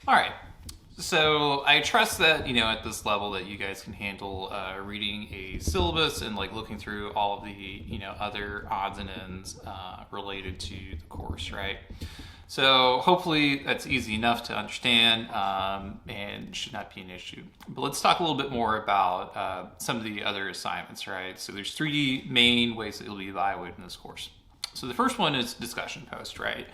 All right. So I trust that, at this level that you guys can handle reading a syllabus and like looking through all of the, other odds and ends related to the course, right? So hopefully that's easy enough to understand and should not be an issue. But let's talk a little bit more about some of the other assignments, right? So there's three main ways that you'll be evaluated in this course. So the first one is discussion post, right?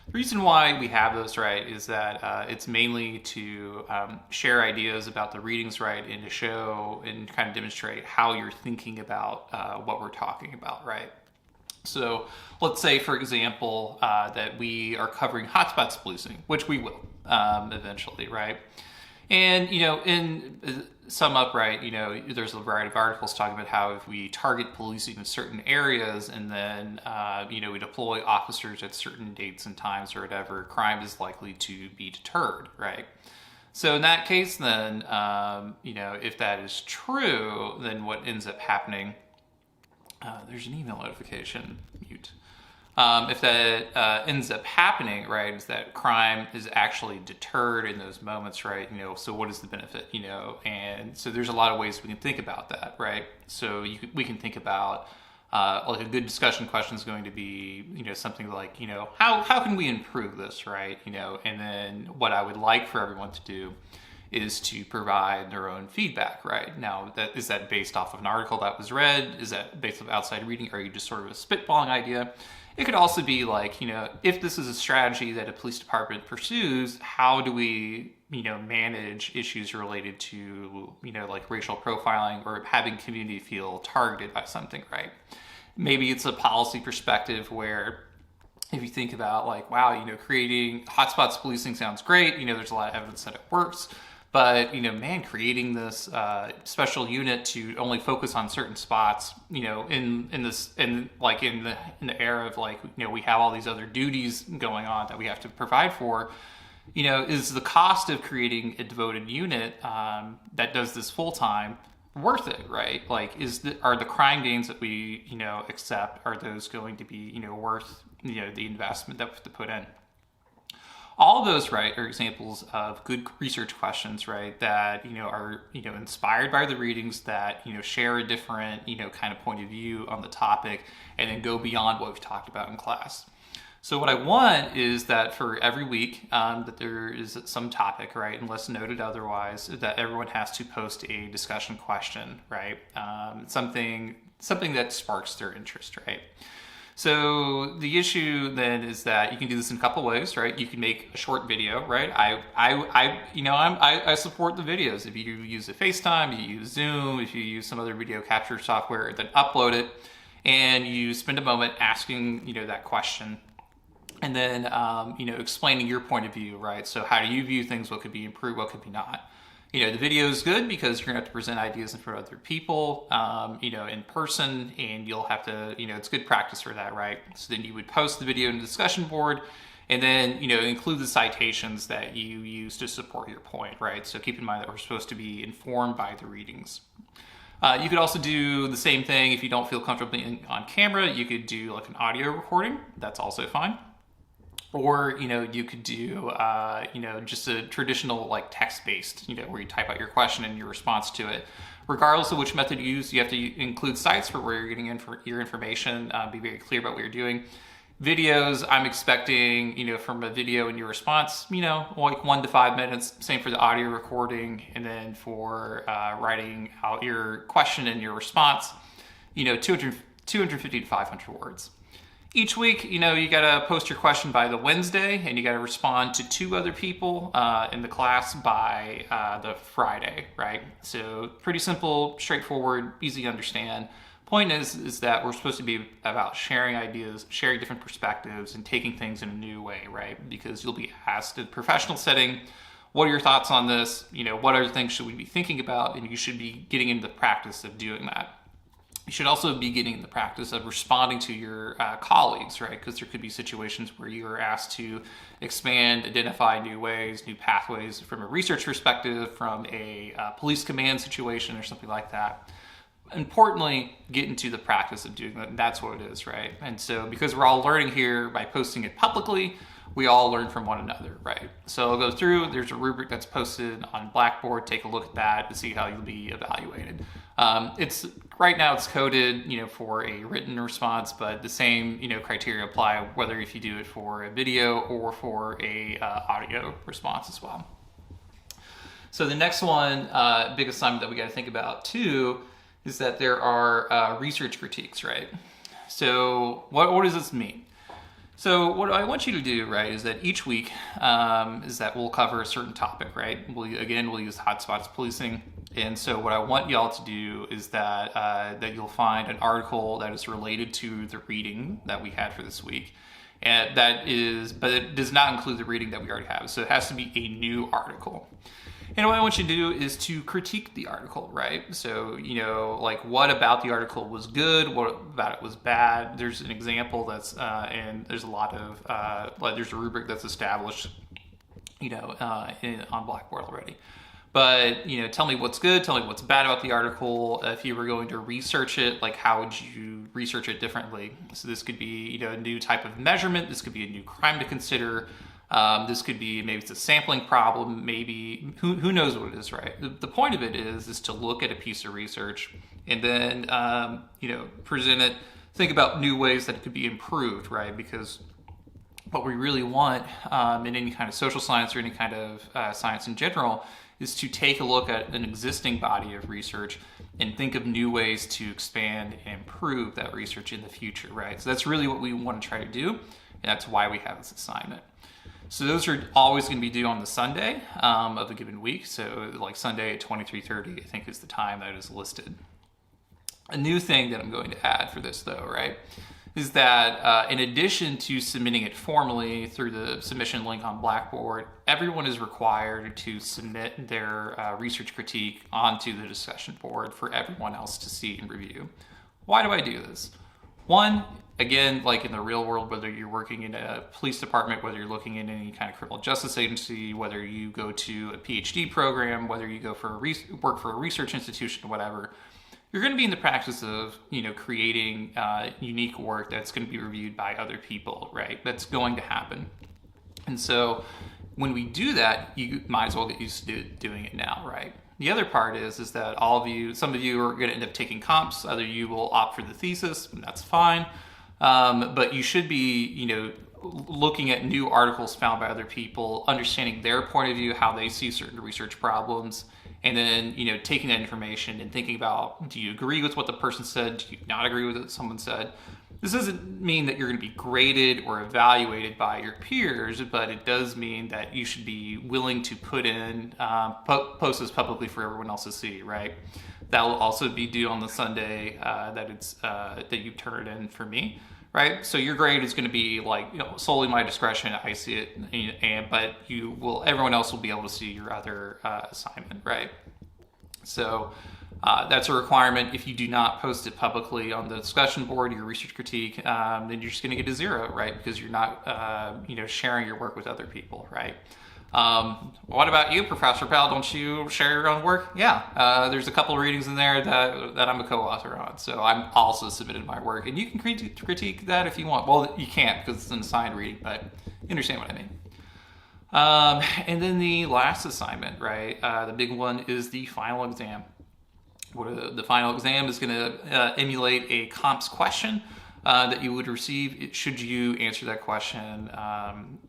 The reason why we have those, right, is that it's mainly to share ideas about the readings, right, and to show and kind of demonstrate how you're thinking about what we're talking about, right? So let's say, for example, that we are covering hotspots policing, which we will eventually, right? And, in sum up, right, there's a variety of articles talking about how if we target policing in certain areas and then, we deploy officers at certain dates and times or whatever, crime is likely to be deterred, right? So in that case, then, if that is true, then what ends up happening, there's an email notification, mute. If that ends up happening, right, is that crime is actually deterred in those moments, right? So what is the benefit, And so there's a lot of ways we can think about that, right? So we can think about like a good discussion question is going to be, something like, how can we improve this, right? And then what I would like for everyone to do is to provide their own feedback, right? Now, is that based off of an article that was read? Is that based off outside reading? Or are you just sort of a spitballing idea? It could also be like, if this is a strategy that a police department pursues, how do we, manage issues related to, like racial profiling or having community feel targeted by something, right? Maybe it's a policy perspective where if you think about like, wow, creating hotspots policing sounds great. There's a lot of evidence that it works. But, creating this special unit to only focus on certain spots, in the era of like, we have all these other duties going on that we have to provide for, is the cost of creating a devoted unit that does this full time worth it, right? Like, are the crime gains that we, accept, are those going to be, worth, the investment that we have to put in? All of those, right, are examples of good research questions, right, that, are, inspired by the readings that, share a different, kind of point of view on the topic and then go beyond what we've talked about in class. So what I want is that for every week that there is some topic, right, unless noted otherwise, that everyone has to post a discussion question, right, something that sparks their interest, right? So the issue then is that you can do this in a couple ways, right? You can make a short video, right? I support the videos. If you use a FaceTime, you use Zoom, if you use some other video capture software, then upload it and you spend a moment asking, that question. And then, explaining your point of view, right? So how do you view things? What could be improved? What could be not? The video is good because you're gonna have to present ideas in front of other people, in person, and you'll have to, it's good practice for that, right? So then you would post the video in the discussion board and then, include the citations that you use to support your point, right? So keep in mind that we're supposed to be informed by the readings. You could also do the same thing if you don't feel comfortable on camera. You could do like an audio recording. That's also fine. Or, you could do, just a traditional like text-based, where you type out your question and your response to it. Regardless of which method you use, you have to include sites for where you're getting your information, be very clear about what you're doing. Videos, I'm expecting, from a video and your response, like 1 to 5 minutes. Same for the audio recording. And then for writing out your question and your response, 250 to 500 words. Each week, you gotta post your question by the Wednesday, and you gotta respond to 2 other people in the class by the Friday, right? So pretty simple, straightforward, easy to understand. Point is that we're supposed to be about sharing ideas, sharing different perspectives, and taking things in a new way, right? Because you'll be asked in a professional setting, what are your thoughts on this? What other things should we be thinking about? And you should be getting into the practice of doing that. You should also be getting in the practice of responding to your colleagues, right? Because there could be situations where you are asked to expand, identify new ways, new pathways from a research perspective, from a police command situation or something like that. Importantly, get into the practice of doing that. That's what it is, right? And so because we're all learning here by posting it publicly, we all learn from one another, right? So I'll go through, there's a rubric that's posted on Blackboard, take a look at that to see how you'll be evaluated. It's right now it's coded, for a written response, but the same, criteria apply whether if you do it for a video or for a audio response as well. So the next one, big assignment that we got to think about too, is that there are research critiques, right? So what does this mean? So what I want you to do, right, is that each week is that we'll cover a certain topic, right? We'll use hotspots policing. And so what I want y'all to do is that that you'll find an article that is related to the reading that we had for this week. And but it does not include the reading that we already have. So it has to be a new article. And what I want you to do is to critique the article, right? So, like what about the article was good? What about it was bad? There's an example that's, and there's a lot of, there's a rubric that's established, on Blackboard already. But, tell me what's good, tell me what's bad about the article. If you were going to research it, like how would you research it differently? So this could be, a new type of measurement. This could be a new crime to consider. This could be, maybe it's a sampling problem, maybe, who knows what it is, right? The point of it is to look at a piece of research and then, present it, think about new ways that it could be improved, right? Because what we really want in any kind of social science or any kind of science in general is to take a look at an existing body of research and think of new ways to expand and improve that research in the future, right? So that's really what we want to try to do, and that's why we have this assignment. So those are always going to be due on the Sunday of a given week. So like Sunday at 23:30, I think is the time that is listed. A new thing that I'm going to add for this though, right, is that in addition to submitting it formally through the submission link on Blackboard, everyone is required to submit their research critique onto the discussion board for everyone else to see and review. Why do I do this? One, again, like in the real world, whether you're working in a police department, whether you're looking in any kind of criminal justice agency, whether you go to a PhD program, whether you go for work for a research institution, whatever, you're going to be in the practice of, creating unique work that's going to be reviewed by other people, right? That's going to happen. And so when we do that, you might as well get used to doing it now, right? The other part is that some of you are going to end up taking comps, other you will opt for the thesis, and that's fine. But you should be, looking at new articles found by other people, understanding their point of view, how they see certain research problems, and then, taking that information and thinking about, do you agree with what the person said? Do you not agree with what someone said? This doesn't mean that you're going to be graded or evaluated by your peers, but it does mean that you should be willing to put in, post this publicly for everyone else to see, right? That will also be due on the Sunday that you turn it in for me, right? So your grade is going to be solely my discretion. I see it, but everyone else will be able to see your other assignment, right? So that's a requirement. If you do not post it publicly on the discussion board, your research critique, then you're just going to get a 0, right? Because you're not, sharing your work with other people, right? What about you, Professor Pell? Don't you share your own work? Yeah, there's a couple of readings in there that I'm a co-author on, so I'm also submitted my work, and you can critique that if you want. Well, you can't because it's an assigned reading, but you understand what I mean. And then the last assignment, right? The big one is the final exam. The final exam is going to emulate a comps question that you would receive should you answer that question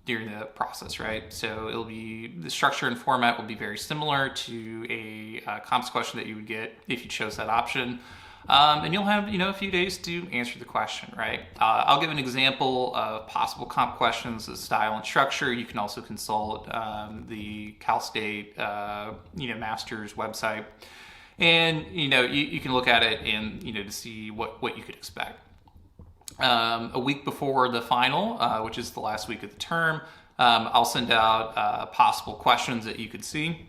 during the process, right? So the structure and format will be very similar to a comps question that you would get if you chose that option. And you'll have, a few days to answer the question, right? I'll give an example of possible comp questions, the style and structure. You can also consult the Cal State, master's website. And, you can look at it and, to see what you could expect. A week before the final, which is the last week of the term, I'll send out possible questions that you could see.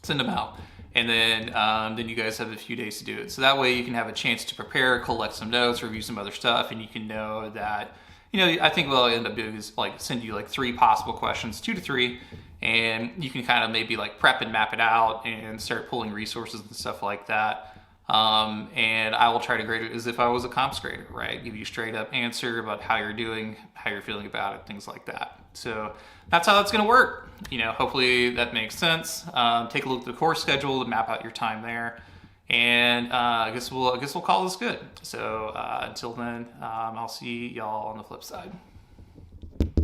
Send them out. And then you guys have a few days to do it. So that way you can have a chance to prepare, collect some notes, review some other stuff, and you can know that, I think what I'll end up doing is send you 3 possible questions, 2 to 3, and you can kind of maybe prep and map it out and start pulling resources and stuff like that. And I will try to grade it as if I was a comps grader, right? Give you a straight up answer about how you're doing, how you're feeling about it, things like that. So that's how that's going to work. Hopefully that makes sense. Take a look at the course schedule to map out your time there. And I guess we'll call this good. So until then, I'll see y'all on the flip side.